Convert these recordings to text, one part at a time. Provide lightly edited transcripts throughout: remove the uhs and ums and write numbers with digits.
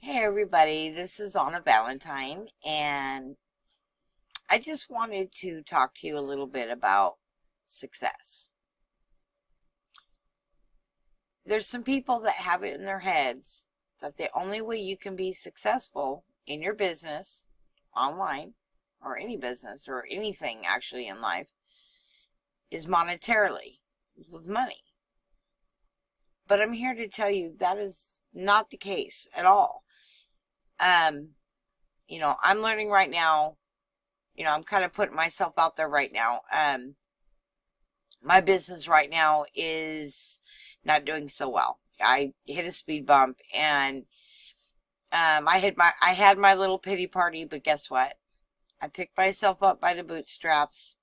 Hey everybody, this is Anna Valentine, and I just wanted to talk to you a little bit about success. There's some people that have it in their heads that the only way you can be successful in your business, online, or any business, or anything actually in life, is monetarily, with money. But I'm here to tell you that is not the case at all. Um, I'm learning right now. I'm kind of putting myself out there right now. My business right now is not doing so well. I hit a speed bump, and I had my little pity party, but guess what? I picked myself up by the bootstraps,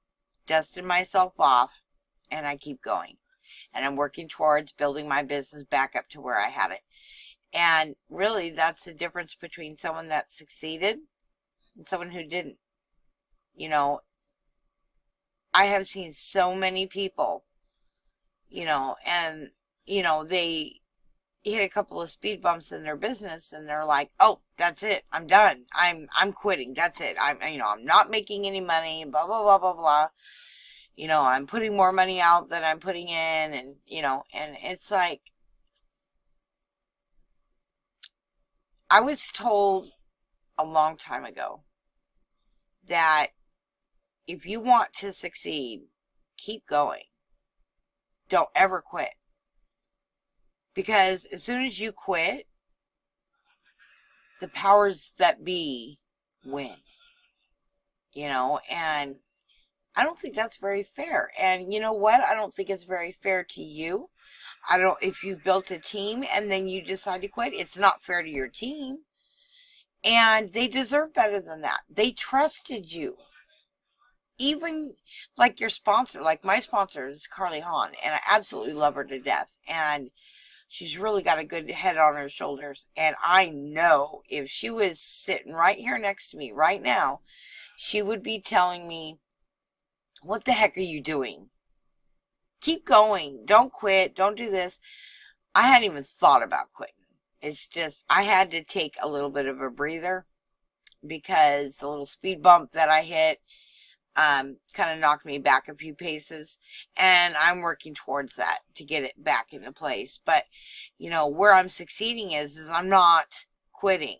dusted myself off, and I keep going. And I'm working towards building my business back up to where I had it. And really, that's the difference between someone that succeeded and someone who didn't. You know, I have seen so many people, and, they hit a couple of speed bumps in their business and they're like, oh, that's it. I'm done. I'm quitting. That's it. I'm not making any money, blah, blah, blah, blah, blah. I'm putting more money out than I'm putting in. And it's like, I was told a long time ago that if you want to succeed, keep going. Don't ever quit. Because as soon as you quit, the powers that be win, and I don't think that's very fair. And you know what? I don't think it's very fair to you. I don't, if you've built a team and then you decide to quit, it's not fair to your team. And they deserve better than that. They trusted you. Even like your sponsor, like my sponsor is Carly Hahn, and I absolutely love her to death. And she's really got a good head on her shoulders. And I know if she was sitting right here next to me right now, she would be telling me, what the heck are you doing? Keep going. Don't quit. Don't do this. I hadn't even thought about quitting. It's just, I had to take a little bit of a breather because the little speed bump that I hit kind of knocked me back a few paces, and I'm working towards that to get it back into place. But where I'm succeeding is I'm not quitting,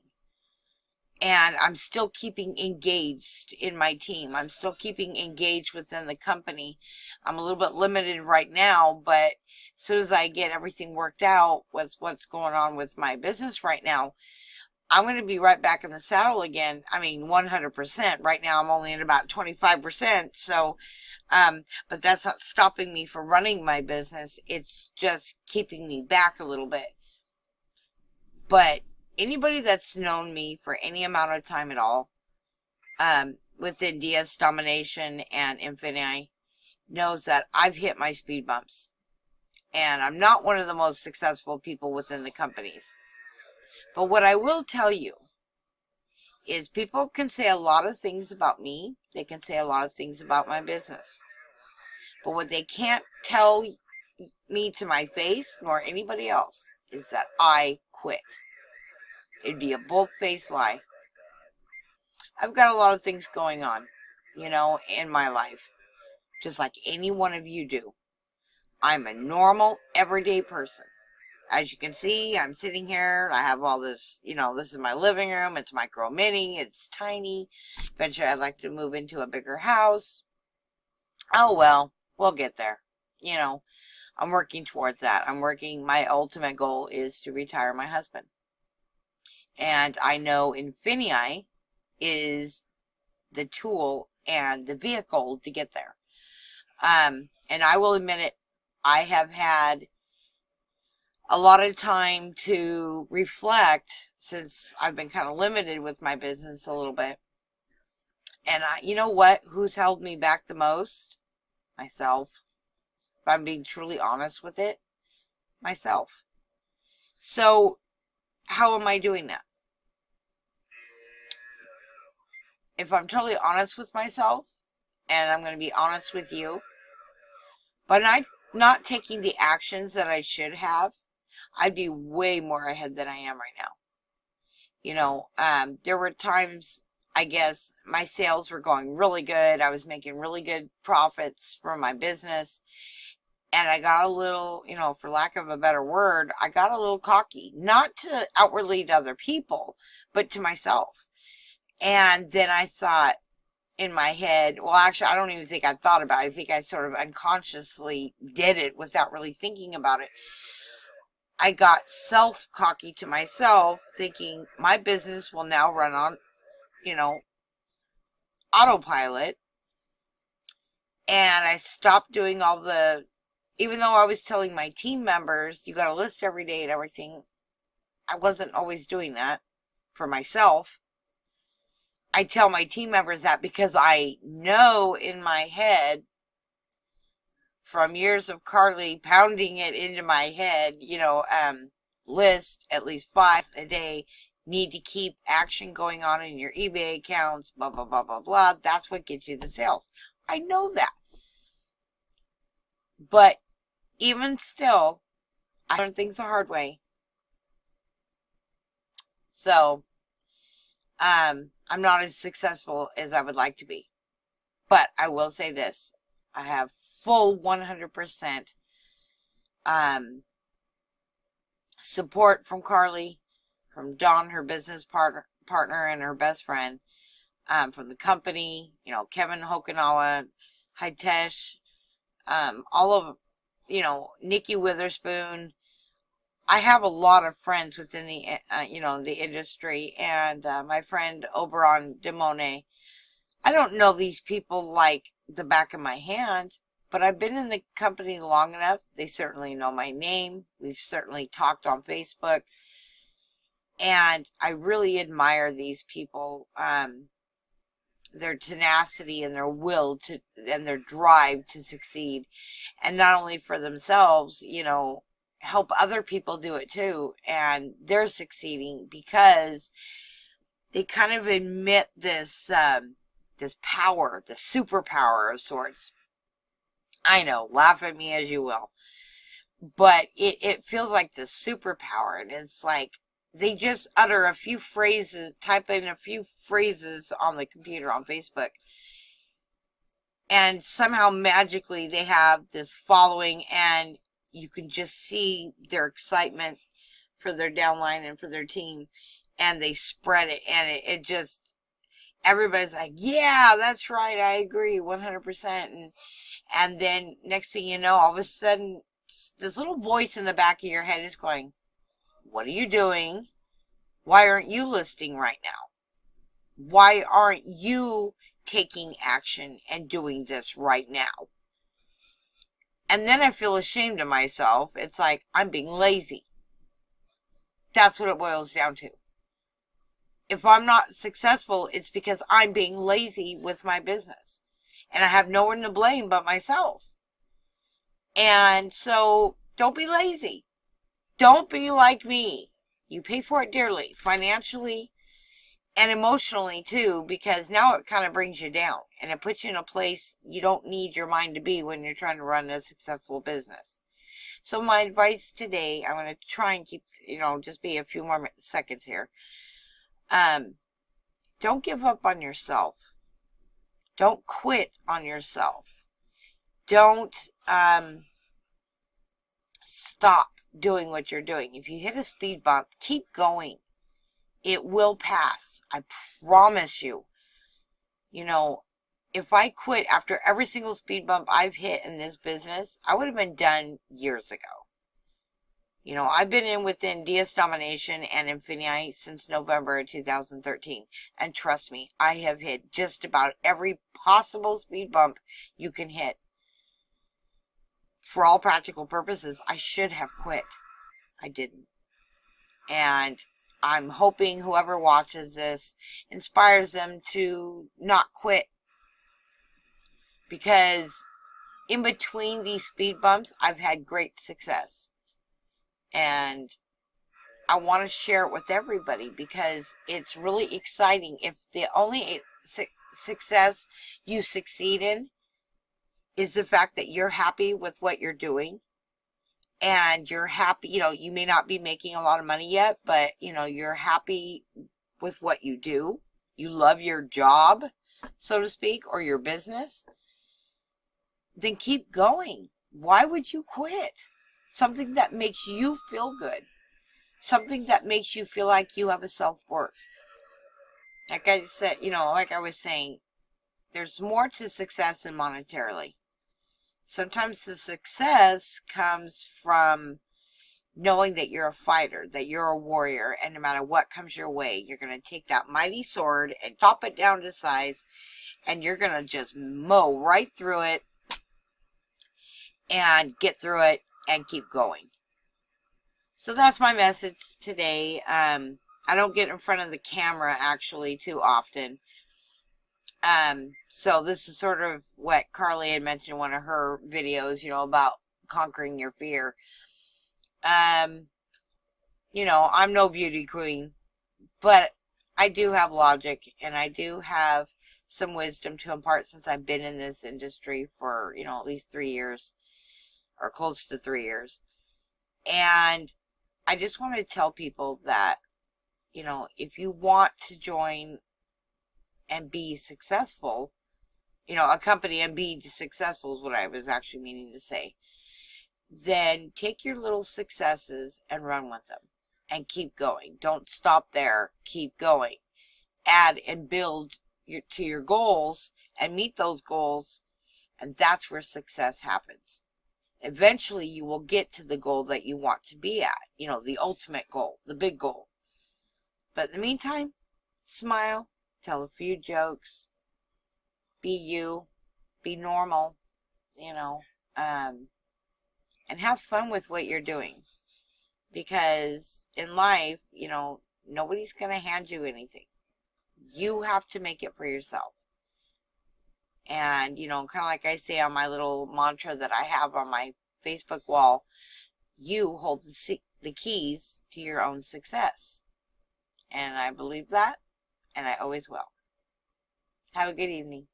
and I'm still keeping engaged in my team. I'm still keeping engaged within the company. I'm a little bit limited right now, but as soon as I get everything worked out with what's going on with my business right now, I'm going to be right back in the saddle again. I mean, 100%. Right now, I'm only at about 25%. So, but that's not stopping me from running my business. It's just keeping me back a little bit. But anybody that's known me for any amount of time at all, within DS Domination and INFINii, knows that I've hit my speed bumps. And I'm not one of the most successful people within the companies. But what I will tell you is people can say a lot of things about me. They can say a lot of things about my business. But what they can't tell me to my face, nor anybody else, is that I quit. It'd be a bold-faced lie. I've got a lot of things going on, in my life, just like any one of you do. I'm a normal, everyday person. As you can see, I'm sitting here. I have all this, this is my living room. It's micro mini. It's tiny. Eventually, I'd like to move into a bigger house. Oh, well, we'll get there. I'm working towards that. My ultimate goal is to retire my husband. And I know INFINii is the tool and the vehicle to get there. And I will admit it, I have had a lot of time to reflect since I've been kind of limited with my business a little bit. And you know what? Who's held me back the most? Myself. If I'm being truly honest with it, myself. So how am I doing that? If I'm totally honest with myself, and I'm going to be honest with you, but not taking the actions that I should have, I'd be way more ahead than I am right now. There were times, I guess, my sales were going really good. I was making really good profits from my business. And I got a little, for lack of a better word, I got a little cocky, not to outwardly to other people, but to myself. And then I thought in my head, well, actually, I don't even think I thought about it. I think I sort of unconsciously did it without really thinking about it. I got self cocky to myself, thinking my business will now run on, you know, autopilot. And I stopped doing all the, even though I was telling my team members, you got to list every day and everything, I wasn't always doing that for myself. I tell my team members that because I know in my head from years of Carly pounding it into my head, list at least 5 a day, need to keep action going on in your eBay accounts, blah, blah, blah, blah, blah. That's what gets you the sales. I know that. But even still, I learned things the hard way. So, I'm not as successful as I would like to be. But I will say this. I have full 100% support from Carly, from Dawn, her business partner and her best friend, from the company, Kevin Hokinawa, Hitesh, all of, Nikki Witherspoon. I have a lot of friends within the, the industry, and my friend Oberon Demone. I don't know these people like the back of my hand, but I've been in the company long enough. They certainly know my name. We've certainly talked on Facebook, and I really admire these people, their tenacity and their will to, and their drive to succeed, and not only for themselves, help other people do it too, and they're succeeding because they kind of admit this this power, the superpower of sorts. I know, laugh at me as you will, but it feels like the superpower, and it's like they just utter a few phrases, type in a few phrases on the computer on Facebook, and somehow magically they have this following, and you can just see their excitement for their downline and for their team, and they spread it, and it just, everybody's like, yeah, that's right, I agree 100%. And then next thing you know, all of a sudden, this little voice in the back of your head is going, what are you doing? Why aren't you listing right now? Why aren't you taking action and doing this right now? And then I feel ashamed of myself. It's like I'm being lazy. That's what it boils down to. If I'm not successful, it's because I'm being lazy with my business. And I have no one to blame but myself. And so don't be lazy. Don't be like me. You pay for it dearly, financially and emotionally too, because now it kind of brings you down and it puts you in a place you don't need your mind to be when you're trying to run a successful business. So my advice today, I'm going to try and keep, just be a few more seconds here. Don't give up on yourself. Don't quit on yourself. Don't stop doing what you're doing. If you hit a speed bump, keep going. It will pass. I promise you. If I quit after every single speed bump I've hit in this business, I would have been done years ago. I've been in within DS Domination and INFINii since November of 2013. And trust me, I have hit just about every possible speed bump you can hit. For all practical purposes, I should have quit. I didn't. And I'm hoping whoever watches this inspires them to not quit. Because in between these speed bumps, I've had great success. And I want to share it with everybody because it's really exciting. If the only success you succeed in is the fact that you're happy with what you're doing, and you're happy, you may not be making a lot of money yet, but you're happy with what you do, you love your job, so to speak, or your business, then keep going. Why would you quit? Something that makes you feel good. Something that makes you feel like you have a self-worth. Like I said, like I was saying, there's more to success than monetarily. Sometimes the success comes from knowing that you're a fighter, that you're a warrior, and no matter what comes your way, you're going to take that mighty sword and chop it down to size, and you're going to just mow right through it and get through it and keep going. So that's my message today. I don't get in front of the camera actually too often. So this is sort of what Carly had mentioned in one of her videos, about conquering your fear. I'm no beauty queen, but I do have logic and I do have some wisdom to impart since I've been in this industry for, at least 3 years or close to 3 years. And I just want to tell people that, if you want to join and be successful, a company and be successful is what I was actually meaning to say, then take your little successes and run with them and keep going. Don't stop there. Keep going. Add and build to your goals and meet those goals, and that's where success happens. Eventually, you will get to the goal that you want to be at, the ultimate goal, the big goal. But in the meantime, smile, tell a few jokes, be you, be normal, and have fun with what you're doing. Because in life, nobody's going to hand you anything. You have to make it for yourself. And, kind of like I say on my little mantra that I have on my Facebook wall, you hold the keys to your own success. And I believe that, and I always will. Have a good evening.